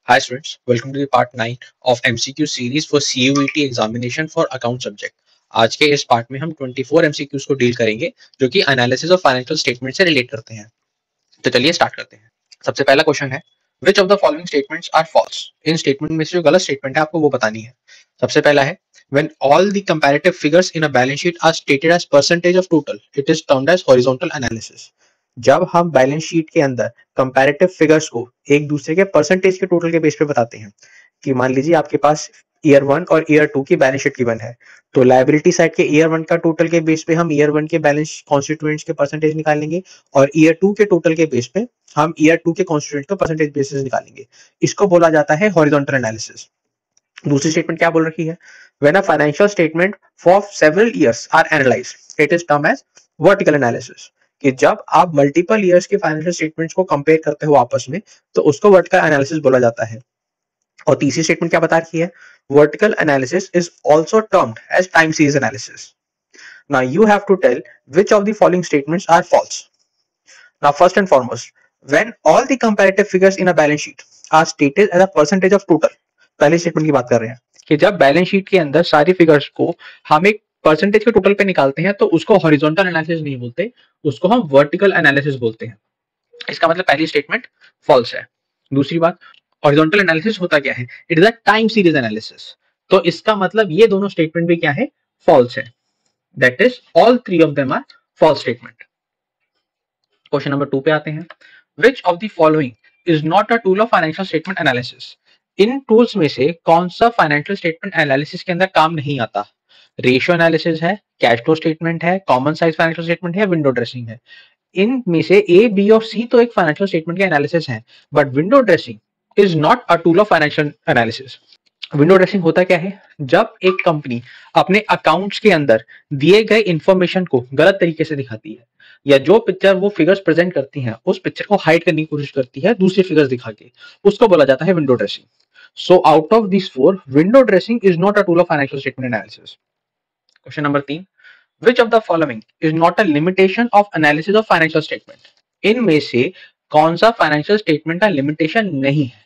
Hi students, welcome to the part 9 of MCQ series for CUET examination for account subject। आज के इस part में हम 24 MCQs को डील करेंगे जो कि एनालिसिस ऑफ फाइनेंशियल स्टेटमेंट से रिलेट करते हैं। तो चलिए स्टार्ट करते हैं। सबसे पहला क्वेश्चन है which of the following statements are false. इन स्टेटमेंट में से जो गलत स्टेटमेंट है आपको वो बतानी है। सबसे पहला है when all the comparative figures in a balance sheet are stated as percentage of total it is termed as horizontal analysis। जब हम बैलेंस शीट के अंदर कंपैरेटिव फिगर्स को एक दूसरे के परसेंटेज के टोटल के बेस पे बताते हैं कि मान लीजिए आपके पास ईयर 1 और ईयर 2 की बैलेंस शीट गिवन है, तो लायबिलिटी साइड के ईयर 1 का टोटल के बेस पे हम ईयर 1 के बैलेंस कॉन्स्टिट्यूएंट्स के परसेंटेज निकालेंगे और ईयर 2 के टोटल के बेस पे हम ईयर 2 के कॉन्स्टिट्यूएंट का परसेंटेज बेसिस निकालेंगे। इसको बोला जाता है हॉरिजॉन्टल एनालिसिस। दूसरी स्टेटमेंट क्या बोल रखी है when a financial statement for several years are analyzed it is termed as vertical analysis। कि जब आप मल्टीपल ईयर्स के फाइनेंशियल स्टेटमेंट्स को कंपेयर करते हो आपस में तो उसको वर्टिकल एनालिसिस बोला जाता है। और तीसरी स्टेटमेंट क्या बता रखी है vertical analysis is also termed as time series analysis. Now you have to tell which of the following statements are false. Now first and foremost when all the comparative figures in a balance sheet are stated as a percentage of total. पहले statement की बात कर रहे हैं कि जब balance sheet के अंदर सारी फिगर्स को हम एक परसेंटेज के टोटल पे निकालते हैं तो उसको हॉरिजॉन्टल एनालिसिस नहीं बोलते, उसको हम वर्टिकल एनालिसिस बोलते हैं। इसका मतलब पहली स्टेटमेंट फॉल्स है। दूसरी बात, हॉरिजॉन्टल एनालिसिस होता क्या है, it is a time series analysis. तो इसका मतलब ये दोनों स्टेटमेंट भी क्या है, फॉल्स है। That is all three of them are false statement. Question number 2 पे आते हैं। Which of the following is not a tool of financial statement analysis. इन टूल्स में से कौन सा फाइनेंशियल स्टेटमेंट एनालिसिस के अंदर काम नहीं आता। रेशियो एनालिसिस है, कैश फ्लो स्टेटमेंट है, कॉमन साइज फाइनेंशियल स्टेटमेंट है, विंडो ड्रेसिंग है। इनमें से ए, बी और सी तो एक फाइनेंशियल स्टेटमेंट के एनालिसिस है, but window dressing is not a tool of financial analysis. Window dressing होता क्या है, जब एक कंपनी अपने अकाउंट्स के अंदर दिए गए इंफॉर्मेशन को गलत तरीके से दिखाती है या जो पिक्चर वो फिगर्स प्रेजेंट करती हैं उस पिक्चर को हाइड करने की कोशिश करती है दूसरी फिगर्स दिखा के, उसको बोला जाता है window dressing. So out of this four window dressing is not a tool of financial statement analysis. Question number 3, which of the following is not a limitation of analysis of financial statement। इनमें से कौन सा financial statement का limitation नहीं है।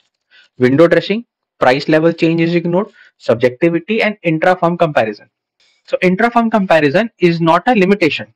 Window dressing, price level change is ignored, subjectivity and intra firm comparison. So intra firm comparison is not a limitation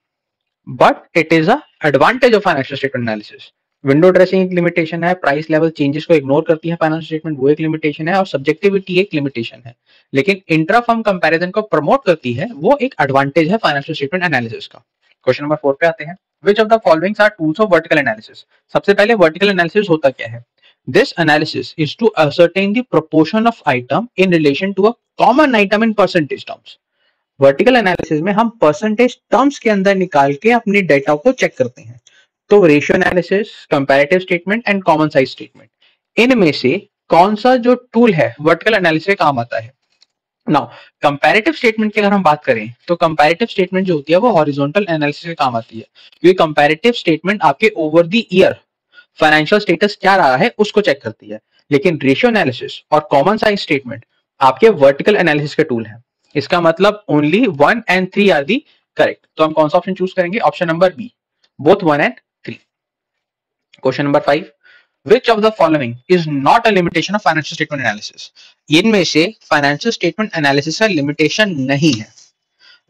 but it is a advantage of financial statement analysis. Window dressing एक limitation है, price level changes को ignore करती है financial statement, वो एक limitation है, और subjectivity एक लिमिटेशन है। लेकिन इंट्रा फर्म कंपैरिजन को प्रमोट करती है, वो एक एडवांटेज है फाइनेंशियल स्टेटमेंट एनालिसिस का। क्वेश्चन नंबर 4 पे आते हैं। Which of the followings are tools of vertical analysis. सबसे पहले वर्टिकल एनालिसिस होता क्या है। This analysis is to ascertain the proportion of item in relation to a common item in percentage terms। Vertical analysis में हम percentage terms के अंदर निकाल के अपने डेटा को चेक करते हैं। तो ratio analysis, comparative statement and common size statement, इनमें से कौन सा जो टूल है वर्टिकल एनालिसिस में काम आता है। नाउ कंपैरेटिव स्टेटमेंट की अगर हम बात करें तो कंपैरेटिव स्टेटमेंट जो होती है वो हॉरिजॉन्टल एनालिसिस में काम आती है, क्योंकि कंपैरेटिव स्टेटमेंट आपके over the year financial status क्या रहा है उसको चेक करती है। लेकिन रेशियो एनालिसिस और कॉमन साइज स्टेटमेंट आपके वर्टिकल एनालिसिस के टूल हैं। इसका मतलब only 1 and 3 are the correct. तो हम कौन सा ऑप्शन चूज करेंगे, option number B, both 1 and 3। Question number 5, which of the following is not a limitation of financial statement analysis। इनमें से फाइनेंशियल स्टेटमेंट एनालिसिस का लिमिटेशन नहीं है।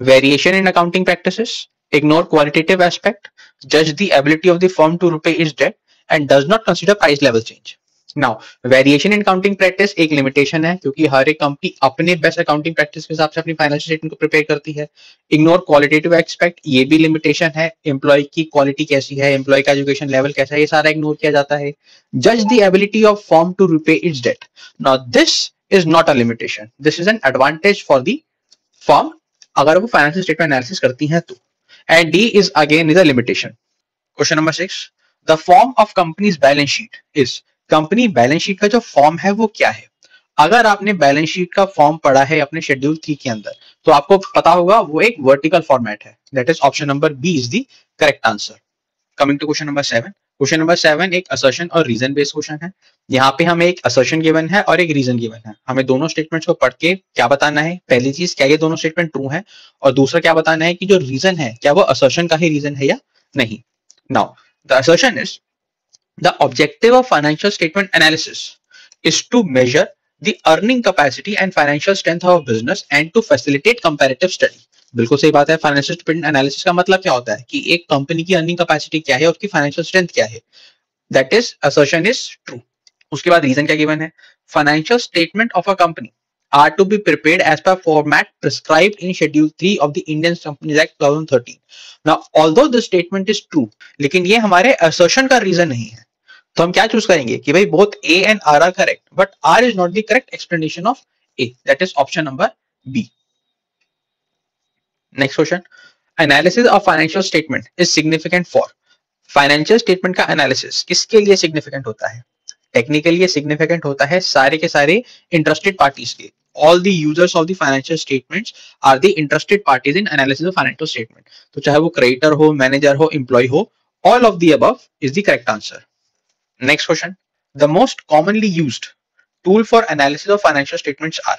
Variation in accounting practices, ignore qualitative aspect, judge the ability of the firm to repay its debt and does not consider price level change। Now, variation in accounting practice एक limitation है क्योंकि हर एक company अपने best accounting practice के हिसाब से अपनी financial statement को प्रिपेयर करती है। इग्नोर क्वालिटेटिव एस्पेक्ट, ये भी लिमिटेशन है, एम्प्लॉय की क्वालिटी कैसी है, एम्प्लॉय का एजुकेशन लेवल कैसा है, ये सारा इग्नोर किया जाता है। जज the ability of firm to repay its debt, now this is not a limitation, this is an advantage for the firm अगर वो फाइनेंशियल स्टेटमेंट एनालिसिस करती हैं तो। And D is again is a limitation. Question number 6, the form of companies balance sheet is. Company balance sheet का जो form है वो क्या है। अगर आपने बैलेंस शीट का फॉर्म पढ़ा है अपने शेड्यूल 3 के अंदर तो आपको पता होगा वो एक वर्टिकल फॉर्मेट है। That is option number B is the correct answer. Coming to question number 7। Question number 7 एक असर्शन और रीजन बेस्ड क्वेश्चन है। यहाँ पे हमें एक असर्शन गिवन है और एक रीजन गिवन है। हमें दोनों स्टेटमेंट्स को पढ़ के क्या बताना है, पहली चीज क्या ये दोनों स्टेटमेंट ट्रू है, और दूसरा क्या बताना है कि जो रीजन है क्या वो असर्शन का ही रीजन है या नहीं। Now the assertion is the objective of financial statement analysis is to measure the earning capacity and financial strength of a business and to facilitate comparative study. बिल्कुल सही बात है। फाइनेंशियल स्टेटमेंट एनालिसिस का मतलब क्या होता है कि एक कंपनी की अर्निंग कैपेसिटी क्या है और उसकी फाइनेंशियल स्ट्रेंथ क्या है। That is assertion is true. उसके बाद रीजन क्या गिवन है, financial statement of a company are to be prepared as per format prescribed in Schedule 3 of the Indian Companies Act 2013. Now, although the statement is true, लेकिन ये हमारे assertion का reason नहीं है, तो हम क्या चूज करेंगे कि भाई both A and R are correct, but R is not the correct explanation of A. That is option number B. Next question. Analysis of financial statement is significant for. Financial statement का analysis किसके लिए significant होता है? Technically ये significant होता है सारे के सारे इंटरेस्टेड पार्टीज के। All the users of the financial statements are the interested parties in analysis of financial statement. तो चाहे वो क्रेडिटर हो, मैनेजर हो, एम्प्लॉय हो, all of the above is the correct answer. Next question, the most commonly used tool for analysis of financial statements are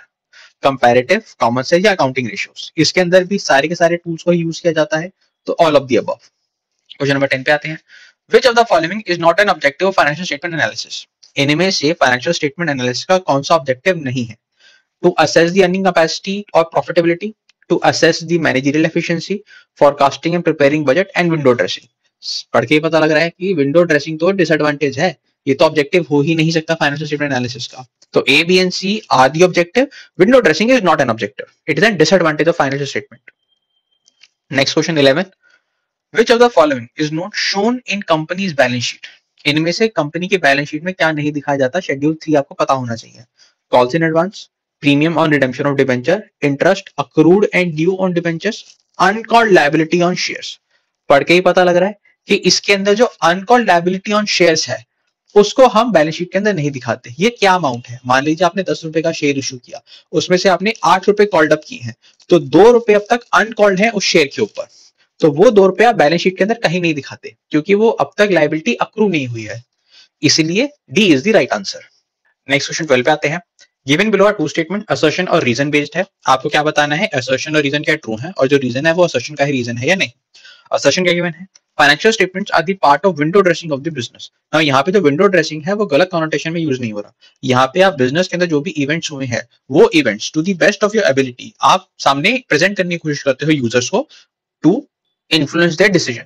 comparative, common sense या accounting ratios. इसके अंदर भी सारे के सारे टूल्स को यूज किया जाता है, तो all of the above. Question number 10 पे आते हैं, which of the following is not an objective of financial statement analysis. इनमें से फाइनेंशियल स्टेटमेंट एनालिसिस का कौन सा ऑब्जेक्टिव नहीं है? To assess the earning capacity और profitability, to assess the managerial efficiency, forecasting and preparing budget and window dressing. पढ़ के ही पता लग रहा है कि विंडो ड्रेसिंग तो डिसएडवांटेज है, ये तो ऑब्जेक्टिव हो ही नहीं सकता फाइनेंशियल स्टेटमेंट एनालिसिस का। तो A, B and C are the objective, window dressing is not an objective, it is an disadvantage of financial statement. Next question 11, Which of the following is not shown in company's balance sheet? इनमें से company के balance sheet में क्या नहीं दिखाया जाता? Schedule 3 आपको पता होना चाहिए। Calls in advance, premium on redemption of debenture, interest accrued and due on debentures, uncalled liability on shares. पढ़ के ही पता लग रहा है कि इसके अंदर जो अनकॉल्ड लायबिलिटी ऑन शेयर्स है उसको हम बैलेंस शीट के अंदर नहीं दिखाते। ये क्या अमाउंट है? मान लीजिए आपने 10 रुपए का शेयर इशू किया, उसमें से आपने 8 रुपए कॉल्ड अप किए हैं, तो 2 रुपए अब तक अनकॉल्ड है उस शेयर के ऊपर, तो वो 2 रुपया बैलेंस शीट के अंदर कहीं नहीं दिखाते क्योंकि वो अब तक लायबिलिटी अक्रू नहीं हुई है, इसलिए D is the right answer. Next question 12 पे आते हैं, given below are two statement, assertion और रीजन बेस्ड है। आपको क्या बताना है, असर्शन और रीजन क्या ट्रू है और जो रीजन है वो असर्शन का ही रीजन है या नहीं। असर्शन क्या गिवन है, financial statements are the part of window dressing of the business. Now यहाँ पे जो विंडो ड्रेसिंग है वो गलत कॉनोटेशन में यूज नहीं हो रहा। यहाँ पे आप बिजनेस के अंदर जो भी इवेंट्स हुए हैं वो events to the best of your ability आप सामने प्रेजेंट करने की कोशिश करते हो यूजर्स को to influence their decision।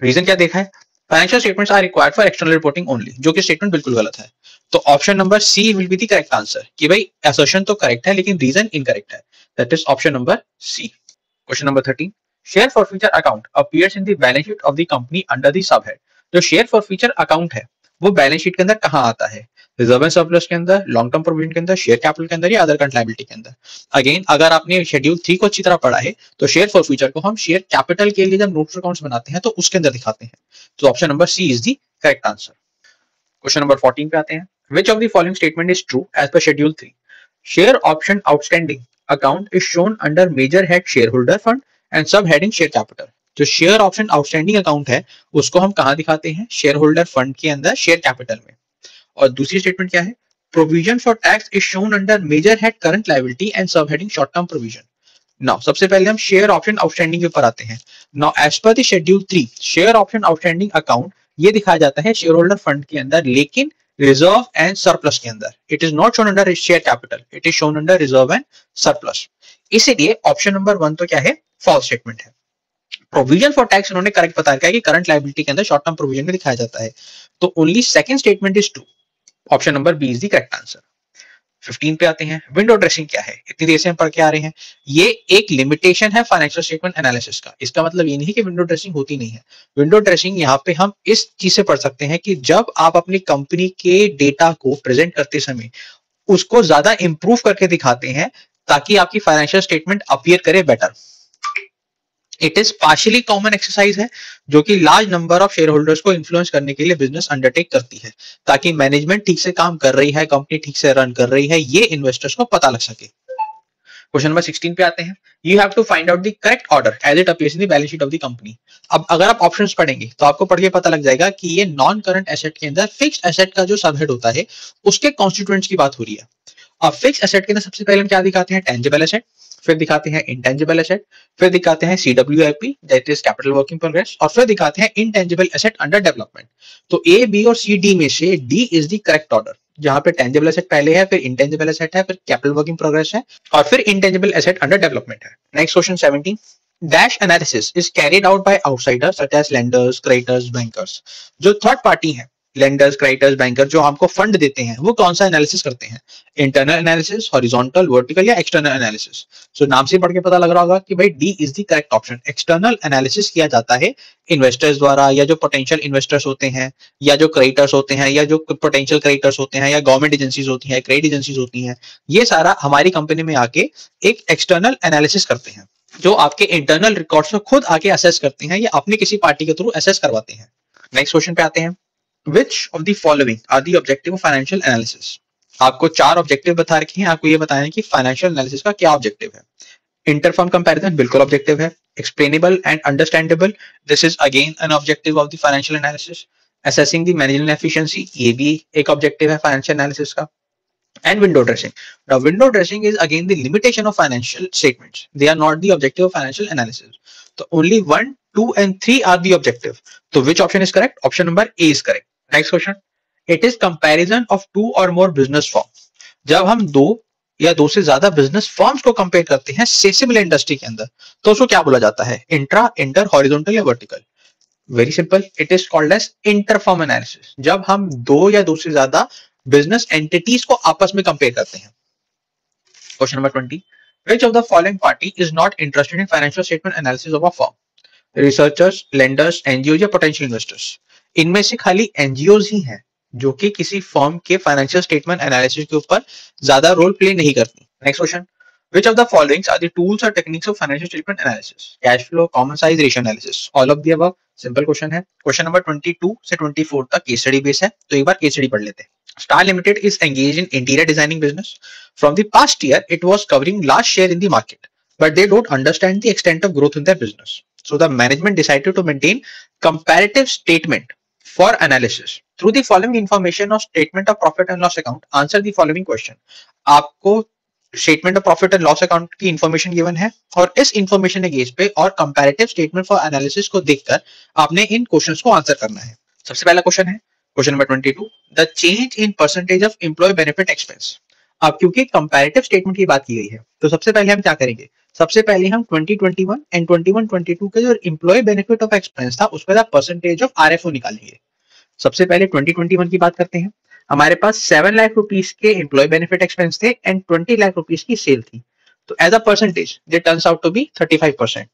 Reason क्या देखा है, financial statements are required for external reporting only, जो कि स्टेटमेंट बिल्कुल गलत है। तो option number C will be the correct answer कि भाई असर्शन तो करेक्ट है लेकिन रीजन इनकरेक्ट है, that is option number C. Question number 13, share forfeiture account appears in the balance sheet of the company under the sub head. जो share forfeiture account है वो balance sheet के अंदर कहां आता है? Reserve and surplus के अंदर, लॉन्ग टर्म प्रोविजन के अंदर, शेयर कैपिटल के अंदर या अदर करंट लायबिलिटी के अंदर। अगेन अगर आपने शेड्यूल 3 को अच्छी तरह पढ़ा है तो शेयर फॉर फ्यूचर को हम शेयर कैपिटल के लिए जब नोट्स अकाउंट्स बनाते हैं तो उसके अंदर दिखाते हैं, तो option number C is the correct answer. Question number 14 पे आते हैं, which of the following statement is true as per schedule 3? Share option outstanding account is shown under major head share holder fund and sub heading share capital. जो share option outstanding account है उसको हम कहां दिखाते हैं? Share holder fund के अंदर share capital में। और दूसरी स्टेटमेंट क्या है, provision for tax is shown under major head current liability and sub heading short term provision. Now सबसे पहले हम शेयर ऑप्शन आउटस्टैंडिंग के ऊपर आते हैं। Now as per the schedule 3 share option outstanding account ये दिखाया जाता है शेयर होल्डर फंड के अंदर, लेकिन रिजर्व एंड सरप्लस के अंदर। It is not shown under share capital, it is shown under reserve and surplus. इसीलिए ऑप्शन नंबर 1 तो क्या है, फॉल्स स्टेटमेंट है। प्रोविजन फॉर टैक्स उन्होंने करेक्ट बता रखा है कि करंट लायबिलिटी के अंदर शॉर्ट टर्म प्रोविजन में दिखाया जाता है, तो only second statement is true, option number B is the correct answer. 15 पे आते हैं, विंडो ड्रेसिंग क्या है? इतनी देर से हम पढ़ के आ रहे हैं, ये एक लिमिटेशन है फाइनेंशियल स्टेटमेंट एनालिसिस का। इसका मतलब ये नहीं कि विंडो ड्रेसिंग होती नहीं है। विंडो ड्रेसिंग यहाँ पे हम इस चीज से पढ़ सकते हैं कि जब आप अपनी कंपनी के डेटा को प्रेजेंट करते समय उसको ज्यादा इंप्रूव करके दिखाते हैं ताकि आपकी फाइनेंशियल स्टेटमेंट अपीयर करे better. It is partially common exercise है जो कि large number of share holders को इन्फ्लुएंस करने के लिए बिजनेस अंडरटेक करती है ताकि मैनेजमेंट ठीक से काम कर रही है, कंपनी ठीक से रन कर रही है, ये इन्वेस्टर्स को पता लग सके। क्वेश्चन नंबर 16 पे आते हैं, you have to find out the correct order as it appears in the balance sheet of the company. अब अगर आप ऑप्शंस पढ़ेंगे तो आपको पढ़ के पता लग जाएगा कि ये नॉन करंट एसेट के अंदर फिक्स्ड एसेट का जो सबहेड होता है उसके कॉन्स्टिट्यूएंट्स की बात हो रही है। अब फिक्स्ड एसेट के अंदर सबसे पहले हम क्या दिखाते हैं? टेंजिबल एसेट, फिर दिखाते हैं इंटेंजिबल एसेट, फिर दिखाते हैं CWIP that is capital work in progress, और फिर दिखाते हैं इंटेंजिबल एसेट अंडर डेवलपमेंट। तो ए, बी और सी, डी में से D is the correct order. जहां पे टेंजिबल एसेट पहले है, फिर इंटेंजिबल एसेट है, फिर कैपिटल वर्क इन प्रोग्रेस है और फिर इंटेंजिबल एसेट अंडर डेवलपमेंट है। Next question 17, dash analysis is carried out by outsiders such as lenders, creditors, bankers. जो थर्ड पार्टी है, लेंडर्स, क्रेडिटर्स, बैंकर, जो हमको फंड देते हैं, वो कौन सा एनालिसिस करते हैं? इंटरनल एनालिसिस, हॉरिजॉन्टल, वर्टिकल या एक्सटर्नल एनालिसिस? सो नाम से पढ़ के पता लग रहा होगा कि भाई D is the correct option. External analysis किया जाता है इन्वेस्टर्स द्वारा, या जो पोटेंशियल इन्वेस्टर्स होते हैं, या जो क्रेडिटर्स होते हैं, या जो पोटेंशियल क्रेडिटर्स होते हैं, या गवर्नमेंट एजेंसीज होती हैं, क्रेडिट एजेंसीज होती हैं, ये सारा हमारी कंपनी में आके एक एक्सटर्नल एनालिसिस करते हैं, जो आपके इंटरनल रिकॉर्ड्स को खुद आके असेस करते हैं या अपनी किसी पार्टी के थ्रू असेस करवाते हैं। नेक्स्ट क्वेश्चन पे आते हैं, Which of the following are the objective of financial analysis? आपको 4 ऑब्जेक्टिव बता रखे हैं, आपको ये बताना है कि फाइनेंशियल एनालिसिस का क्या ऑब्जेक्टिव है। इंटरफर्म कंपैरिजन बिल्कुल ऑब्जेक्टिव है। Explainable and understandable, this is again an objective of the financial analysis. Assessing the management efficiency, ये भी एक ऑब्जेक्टिव है फाइनेंशियल एनालिसिस का। And window dressing. Now, window dressing is again the limitation of financial statements. They are not the objective of financial analysis. So only 1, 2, and 3 are the objective. So which option is correct? Option number A is correct. Next question. It is comparison of 2 or more business firms. जब हम 2 या 2 से ज्यादा business firms को compare करते हैं similar industry के अंदर, तो उसको क्या बोला जाता है? इंट्रा, इंटर, हॉरिजॉन्टल या vertical? Very simple, it is called as interfirm analysis. जब हम 2 या 2 से ज्यादा बिजनेस एंटिटीज को आपस में कंपेयर करते हैं। Question number 20, which of the following party is not interested in financial statement analysis of a firm? Researchers, lenders, NGO या पोटेंशियल इन्वेस्टर्स? इनमें से खाली एनजीओज ही हैं जो कि किसी फर्म के फाइनेंशियल स्टेटमेंट एनालिसिस के ऊपर ज्यादा रोल प्ले नहीं करती। Next question, which of the following are the tools or techniques of financial statement analysis? Cash flow, common size, ratio analysis, all of the above। Simple question है। Question number 22 से 24 तक case study base है, तो एक बार case study पढ़ लेते हैं। Star Limited is engaged in interior designing business. From the past year, it was covering large share in the market, but they don't understand the extent of growth in their business. So the management decided to maintain comparative statement for analysis. Through the following information of statement of profit and loss account, answer the following question. आपको statement of profit and loss account की information given है और इस information के base पे और comparative statement for analysis को देखकर आपने इन क्वेश्चंस को आंसर करना है। सबसे पहला क्वेश्चन है question number 22, the change in percentage of employee benefit expense. अब क्योंकि कंपैरेटिव स्टेटमेंट की बात की गई है, तो सबसे पहले हम क्या करेंगे? सबसे पहले हम 2021 एंड 21-22 के जो एम्प्लॉय बेनिफिट ऑफ एक्सपेंस था उसका परसेंटेज ऑफ आरएफओ निकालेंगे। सबसे पहले 2021 की बात करते हैं। हमारे पास 7 लाख रुपीस के एम्प्लॉय बेनिफिट एक्सपेंस थे एंड 20 लाख रुपीस की सेल थी, तो as a percentage they turns out to be 35%।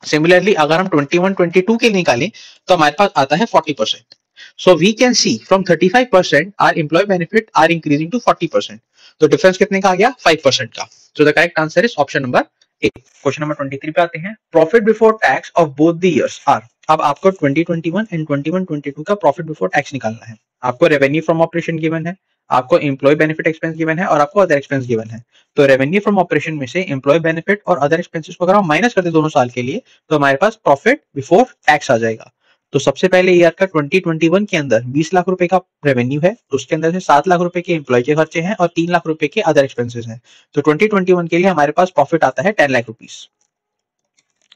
Similarly अगर हम 21-22 के निकालें तो हमारे पास आता है 40%। So we can see from 35% our employee benefit are increasing to 40%. तो डिफरेंस कितने का आ गया? 5% का। So the correct answer is option number A. Question number 23 पे आते हैं। Profit before tax of both the years are. अब आपको 2021 एंड 21-22 का प्रॉफिट बिफोर टैक्स निकालना है। आपको रेवेन्यू फ्रॉम ऑपरेशन गिवन है, आपको एम्प्लॉय बेनिफिट एक्सपेंस गिवन है और आपको अदर एक्सपेंस गिवन है। तो रेवेन्यू फ्रॉम ऑपरेशन में से एम्प्लॉय बेनिफिट और अदर एक्सपेंसेस को अगर हम माइनस कर दे दोनों साल के लिए, तो हमारे पास प्रॉफिट बिफोर टैक्स आ जाएगा। तो सबसे पहले ईयर का 2021 के अंदर 20 लाख रुपए का रेवेन्यू है, उसके अंदर से 7 लाख रुपए के एम्प्लॉय के खर्चे हैं और 3 लाख रुपए के अदर एक्सपेंसेस हैं। तो 2021 के लिए हमारे पास प्रॉफिट आता है 10 लाख रुपीस।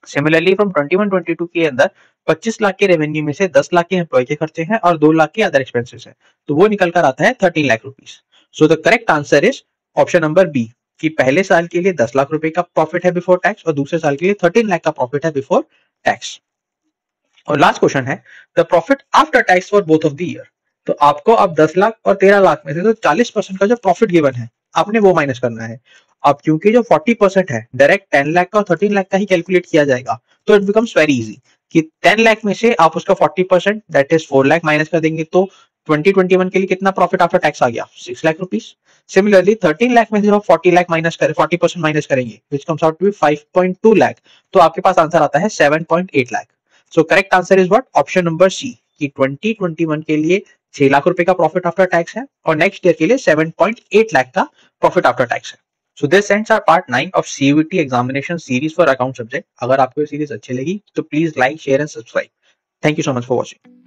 सिमिलरली फ्रॉम 21-22 के अंदर 25 लाख के रेवेन्यू में से 10 लाख के एम्प्लॉय के खर्चे हैं और 2 लाख के अदर एक्सपेंसेस हैं, तो वो निकल कर आता है 13 lakh rupees. So the correct answer is option number B, कि पहले साल के लिए 10 लाख रुपए का प्रॉफिट है बिफोर टैक्स और दूसरे साल के लिए 13 लाख का प्रॉफिट है बिफोर टैक्स। और लास्ट क्वेश्चन है the profit after tax for both of the year. तो आपको अब 10 लाख और 13 लाख में से तो 40% का जो प्रॉफिट गिवन है आपने वो माइनस करना है। अब क्योंकि जो 40% है डायरेक्ट 10 लाख का और 13 लाख का ही कैलकुलेट किया जाएगा, तो इट बिकम्स वेरी इजी कि 10 लाख में से आप उसका 40% दैट इज 4 लाख माइनस कर देंगे, तो 2021 के लिए कितना प्रॉफिट आफ्टर टैक्स आ गया? 6 लाख रुपीस। सिमिलरली 13 लाख में से आप 40 लाख माइनस करें, 40% माइनस करेंगे which comes out to be 5.2 lakh, तो आपके पास आंसर आता है 7.8 lakh. So correct answer is what? Option number C, कि 2021 के लिए 6 लाख रुपए का प्रॉफिट आफ्टर टैक्स है और नेक्स्ट ईयर के लिए 7.8 लाख का प्रॉफिट आफ्टर टैक्स है। So this ends our part 9 of CUET examination series for account subject. अगर आपको ये सीरीज अच्छी लगी तो please like, share and subscribe. Thank you so much for watching.